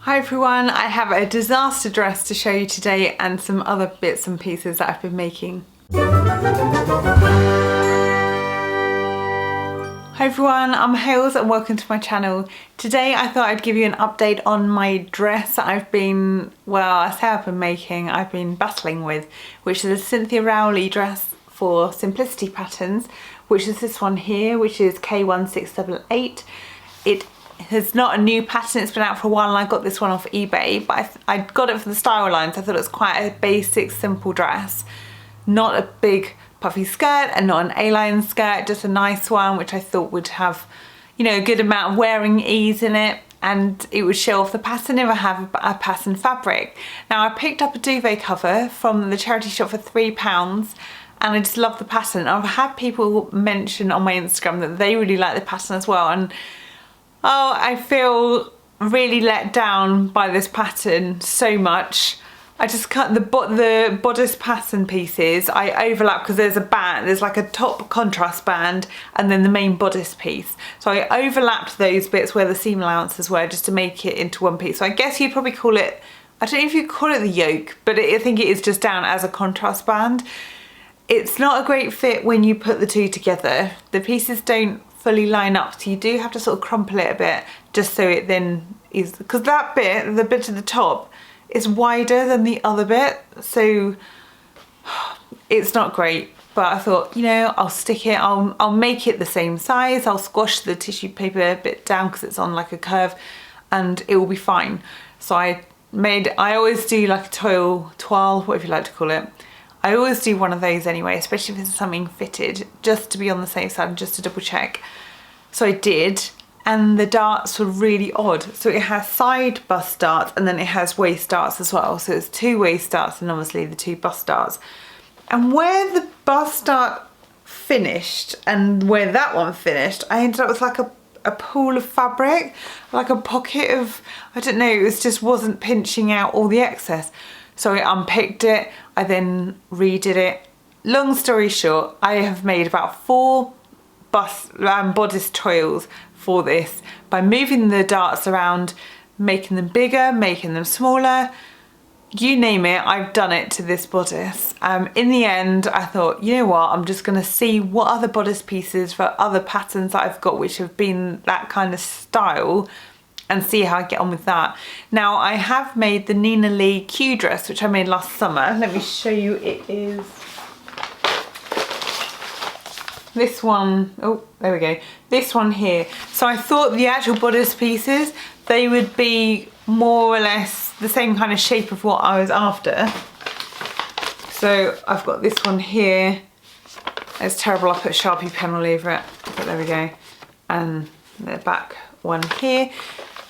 Hi everyone, I have a disaster dress to show you today and some other bits and pieces that I've been making. Hi everyone, I'm Hales and welcome to my channel. Today I thought I'd give you an update on my dress that I've been battling with, which is a Cynthia Rowley dress for Simplicity Patterns, which is this one here, which is K1688. It is not a new pattern, it's been out for a while and I got this one off eBay, but I got it for the style line, so I thought it was quite a basic, simple dress. Not a big puffy skirt and not an A-line skirt, just a nice one which I thought would have, you know, a good amount of wearing ease in it, and it would show off the pattern if I have a pattern fabric. Now I picked up a duvet cover from the charity shop for £3 and I just love the pattern. I've had people mention on my Instagram that they really like the pattern as well, and oh, I feel really let down by this pattern so much. I just cut the bodice pattern pieces, I overlap because there's a band, there's like a top contrast band and then the main bodice piece. So I overlapped those bits where the seam allowances were just to make it into one piece. So I guess you'd probably call it, I don't know if you call it the yoke, but I think it is just down as a contrast band. It's not a great fit when you put the two together. The pieces don't fully line up, so you do have to sort of crumple it a bit just so it then is, because that bit, the bit at the top, is wider than the other bit, so it's not great. But I thought, you know, I'll stick it, I'll make it the same size, I'll squash the tissue paper a bit down because it's on like a curve and it will be fine. So I always do like a toile, whatever you like to call it. I always do one of those anyway, especially if it's something fitted, just to be on the safe side and just to double check. So I did, and the darts were really odd. So it has side bust darts and then it has waist darts as well. So it's 2 waist darts and obviously the 2 bust darts. And where the bust dart finished and where that one finished, I ended up with like a pool of fabric, like a pocket of, I don't know, it just wasn't pinching out all the excess. So I unpicked it, I then redid it. Long story short, I have made about 4 bodice toils for this by moving the darts around, making them bigger, making them smaller, you name it, I've done it to this bodice. In the end, I thought, you know what, I'm just gonna see what other bodice pieces for other patterns that I've got which have been that kind of style, and see how I get on with that. Now I have made the Lee Kew Dress, which I made last summer. Let me show you, it is this one. Oh, there we go, this one here. So I thought the actual bodice pieces, they would be more or less the same kind of shape of what I was after. So I've got this one here, it's terrible, I put a Sharpie pen all over it, but there we go. And the back one here.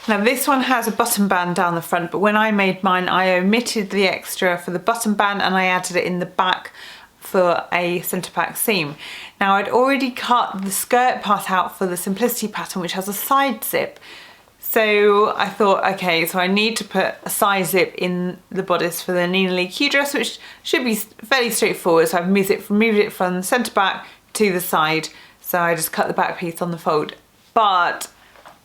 Now this one has a button band down the front, but when I made mine I omitted the extra for the button band and I added it in the back for a centre back seam. Now I'd already cut the skirt part out for the Simplicity pattern, which has a side zip. So I thought, okay, so I need to put a side zip in the bodice for the Lee Kew Dress, which should be fairly straightforward. So I've moved it from the centre back to the side. So I just cut the back piece on the fold. But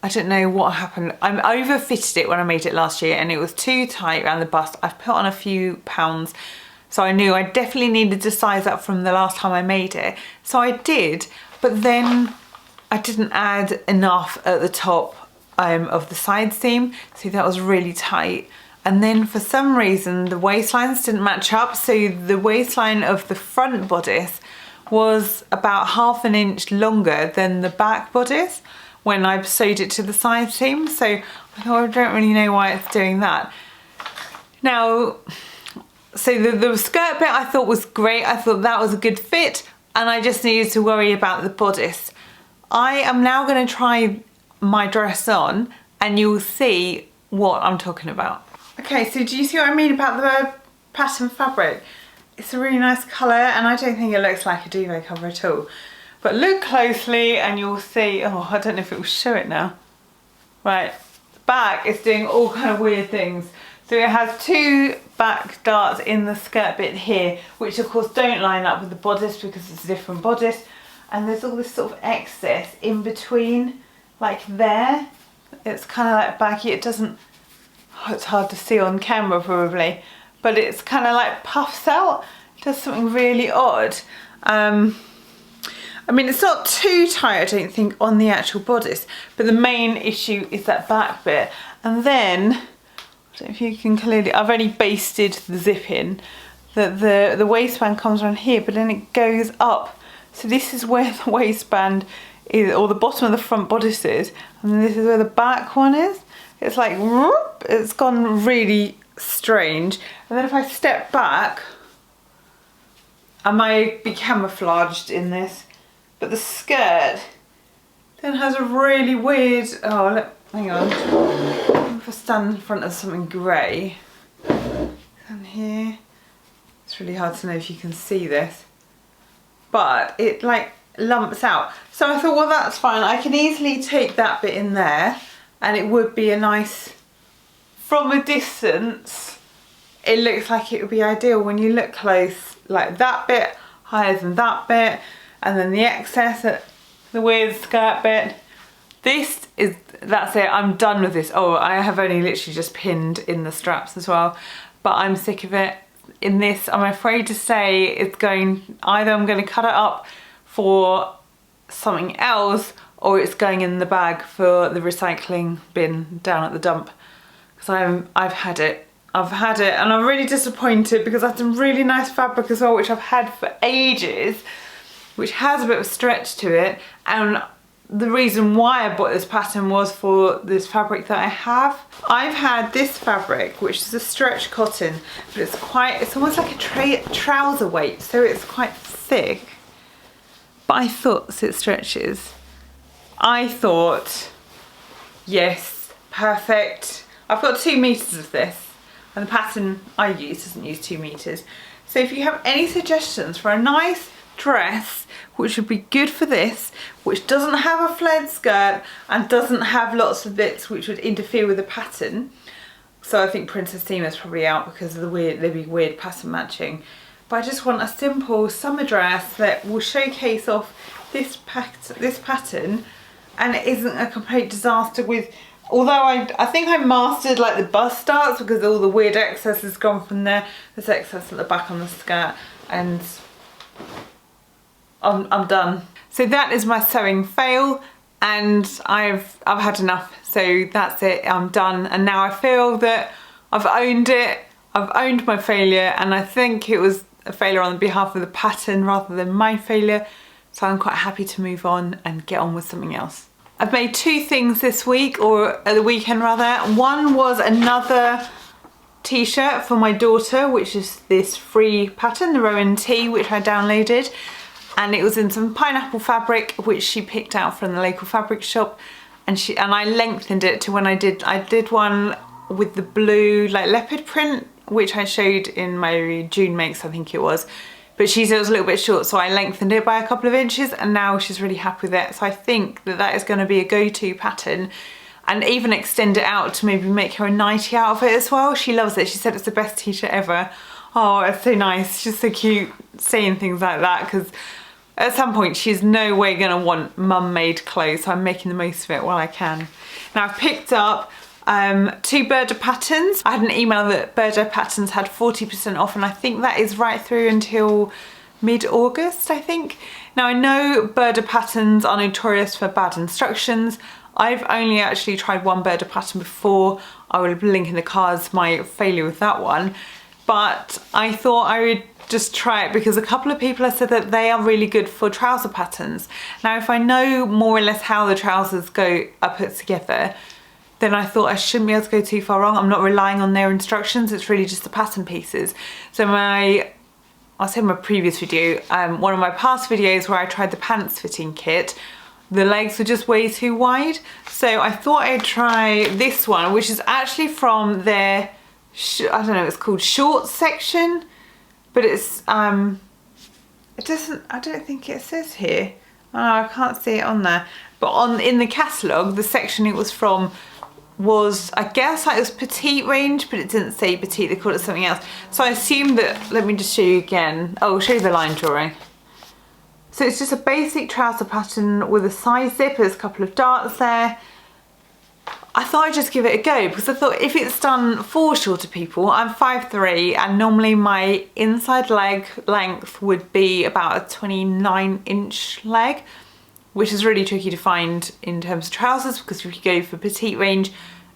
I don't know what happened. I overfitted it when I made it last year and it was too tight around the bust. I've put on a few pounds, so I knew I definitely needed to size up from the last time I made it. So I did, but then I didn't add enough at the top of the side seam, so that was really tight. And then for some reason the waistlines didn't match up, so the waistline of the front bodice was about ½ an inch longer than the back bodice when I sewed it to the side seam. So I thought, I don't really know why it's doing that. Now, so the skirt bit I thought was great, I thought that was a good fit, and I just needed to worry about the bodice. I am now going to try my dress on and you'll see what I'm talking about. Okay, so do you see what I mean about the pattern fabric? It's a really nice colour and I don't think it looks like a duvet cover at all. But look closely and you'll see, oh, I don't know if it will show it now. Right, the back is doing all kind of weird things. So it has 2 back darts in the skirt bit here, which of course don't line up with the bodice because it's a different bodice. And there's all this sort of excess in between, like there. It's kind of like baggy, it doesn't, it's hard to see on camera probably, but it's kind of like puffs out. It does something really odd. I mean, it's not too tight, I don't think, on the actual bodice, but the main issue is that back bit. And then, I don't know if you can clearly, I've only basted the zip in, that the waistband comes around here, but then it goes up. So this is where the waistband is, or the bottom of the front bodice is, and then this is where the back one is. It's like, whoop, it's gone really strange. And then if I step back, I might be camouflaged in this, but the skirt then has a really weird, oh look, hang on, if I stand in front of something grey, down here, it's really hard to know if you can see this, but it like lumps out. So I thought, well, that's fine, I can easily take that bit in there, and it would be a nice, from a distance, it looks like it would be ideal. When you look close, like that bit higher than that bit, and then the excess, the weird skirt bit. This is, that's it, I'm done with this. Oh, I have only literally just pinned in the straps as well, but I'm sick of it. In this, I'm afraid to say it's going, either I'm going to cut it up for something else, or it's going in the bag for the recycling bin down at the dump. Because I've had it, and I'm really disappointed because that's some really nice fabric as well, which I've had for ages, which has a bit of stretch to it. And the reason why I bought this pattern was for this fabric that I have. I've had this fabric, which is a stretch cotton, but it's almost like a trouser weight, so it's quite thick. But I thought, so it stretches, I thought, yes, perfect. I've got 2 meters of this, and the pattern I use doesn't use 2 meters. So if you have any suggestions for a nice dress which would be good for this, which doesn't have a flared skirt and doesn't have lots of bits which would interfere with the pattern, so I think Princess Seema is probably out because of the weird pattern matching, but I just want a simple summer dress that will showcase off this pattern, and it isn't a complete disaster with, although I think I mastered like the bust starts because all the weird excess has gone from there. There's excess at the back on the skirt, and I'm done. So that is my sewing fail, and I've had enough. So that's it, I'm done. And now I feel that I've owned it, I've owned my failure, and I think it was a failure on behalf of the pattern rather than my failure. So I'm quite happy to move on and get on with something else. I've made 2 things this week, or at the weekend rather. One was another t-shirt for my daughter, which is this free pattern, the Rowan tee, which I downloaded. And it was in some pineapple fabric, which she picked out from the local fabric shop. And I lengthened it to when I did one with the blue like leopard print, which I showed in my June makes, I think it was. But she said it was a little bit short, so I lengthened it by a couple of inches, and now she's really happy with it. So I think that that is going to be a go-to pattern, and even extend it out to maybe make her a nightie out of it as well. She loves it. She said it's the best t-shirt ever. Oh, it's so nice. She's so cute saying things like that, because at some point she's no way going to want mum-made clothes, so I'm making the most of it while I can. Now I've picked up 2 Burda patterns. I had an email that Burda patterns had 40% off, and I think that is right through until mid-August, I think. Now I know Burda patterns are notorious for bad instructions. I've only actually tried one Burda pattern before. I will link in the cards my failure with that one. But I thought I would just try it because a couple of people have said that they are really good for trouser patterns. Now if I know more or less how the trousers are put together, then I thought I shouldn't be able to go too far wrong. I'm not relying on their instructions, it's really just the pattern pieces. So I'll say in my previous video, one of my past videos where I tried the pants fitting kit, the legs were just way too wide. So I thought I'd try this one, which is actually from their, I don't know, it's called shorts section, but it's, it doesn't, I don't think it says here. Oh, I can't see it on there. But in the catalogue, the section it was from was, I guess like it was petite range, but it didn't say petite, they called it something else. So I assume that, let me just show you again. Oh, I'll show you the line drawing. So it's just a basic trouser pattern with a side zip, there's a couple of darts there. I thought I'd just give it a go because I thought if it's done for shorter people, I'm 5'3" and normally my inside leg length would be about a 29-inch leg, which is really tricky to find in terms of trousers because if you go for petite range,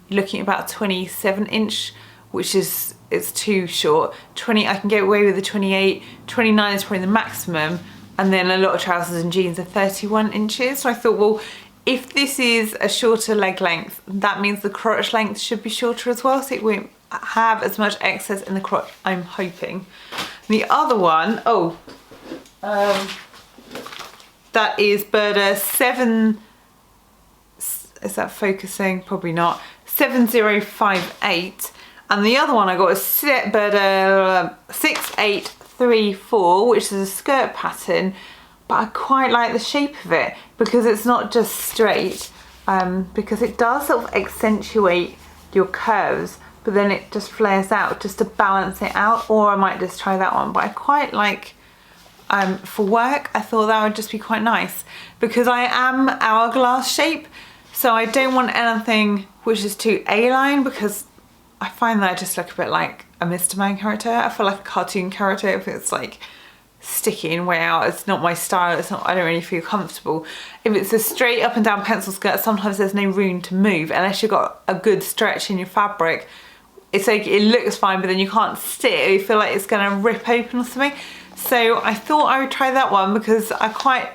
you're looking at about a 27-inch, which is, it's too short. 20, I can get away with a 28, 29 is probably the maximum, and then a lot of trousers and jeans are 31 inches. So I thought, well, if this is a shorter leg length, that means the crotch length should be shorter as well, so it won't have as much excess in the crotch, I'm hoping. The other one, that is Burda 7, is that focusing? Probably not. 7058. And the other one I got is Burda 6834, which is a skirt pattern, but I quite like the shape of it because it's not just straight, because it does sort of accentuate your curves, but then it just flares out just to balance it out. Or I might just try that one, but I quite like, for work, I thought that would just be quite nice because I am hourglass shape, so I don't want anything which is too A-line because I find that I just look a bit like a Mr. Man character. I feel like a cartoon character if it's like sticking way out. It's not my style. It's not, I don't really feel comfortable. If it's a straight up and down pencil skirt, sometimes there's no room to move unless you've got a good stretch in your fabric. It's like it looks fine, but then you can't sit, or you feel like it's gonna rip open or something. So I thought I would try that one because I quite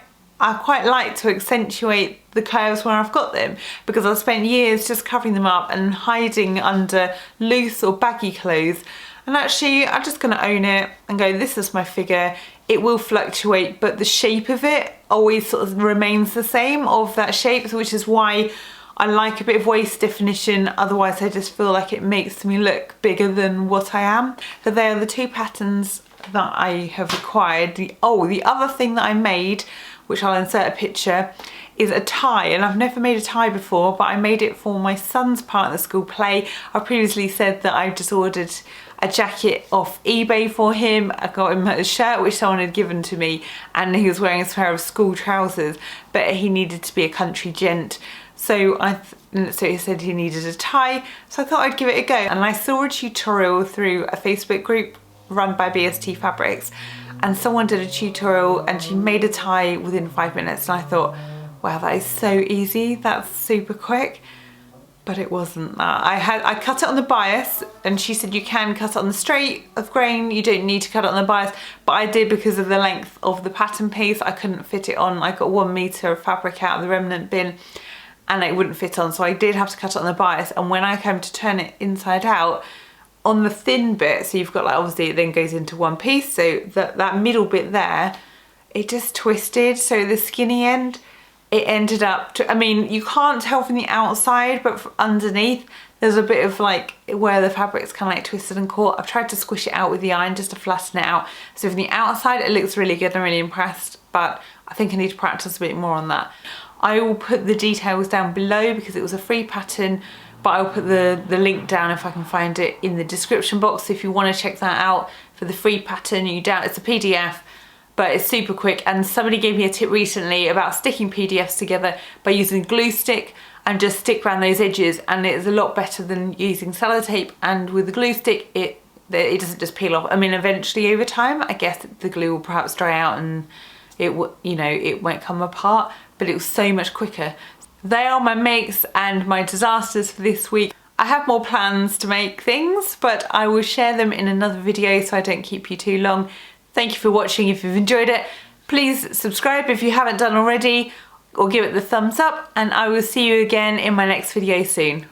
like to accentuate the curves where I've got them, because I've spent years just covering them up and hiding under loose or baggy clothes. And actually I'm just gonna own it and go, this is my figure. It will fluctuate, but the shape of it always sort of remains the same, of that shape, which is why I like a bit of waist definition. Otherwise I just feel like it makes me look bigger than what I am. So they are the two patterns that I have acquired. The other thing that I made, which I'll insert a picture, is a tie. And I've never made a tie before, but I made it for my son's part of the school play. I previously said that I've just ordered a jacket off eBay for him. I got him a shirt which someone had given to me, and he was wearing a pair of school trousers, but he needed to be a country gent. So he said he needed a tie, so I thought I'd give it a go. And I saw a tutorial through a Facebook group run by BST Fabrics, and someone did a tutorial and she made a tie within 5 minutes, and I thought, wow, that is so easy, that's super quick. But it wasn't that. I cut it on the bias, and she said you can cut it on the straight of grain, you don't need to cut it on the bias, but I did because of the length of the pattern piece. I couldn't fit it on. I got 1 meter of fabric out of the remnant bin and it wouldn't fit on, so I did have to cut it on the bias. And when I came to turn it inside out, on the thin bit, so you've got like, obviously it then goes into one piece, so that middle bit there, it just twisted. So the skinny end, it ended up I mean, you can't tell from the outside, but from underneath there's a bit of like where the fabric's kind of like twisted and caught. I've tried to squish it out with the iron just to flatten it out. So from the outside it looks really good. I'm really impressed, but I think I need to practice a bit more on that. I will put the details down below because it was a free pattern, but I'll put the link down if I can find it in the description box. So if you want to check that out for the free pattern, it's a PDF, but it's super quick. And somebody gave me a tip recently about sticking PDFs together by using glue stick and just stick around those edges, and it's a lot better than using sellotape. And with the glue stick, it doesn't just peel off. I mean, eventually over time, I guess the glue will perhaps dry out and it won't come apart, but it was so much quicker. They are my makes and my disasters for this week. I have more plans to make things, but I will share them in another video so I don't keep you too long. Thank you for watching. If you've enjoyed it, please subscribe if you haven't done already, or give it the thumbs up, and I will see you again in my next video soon.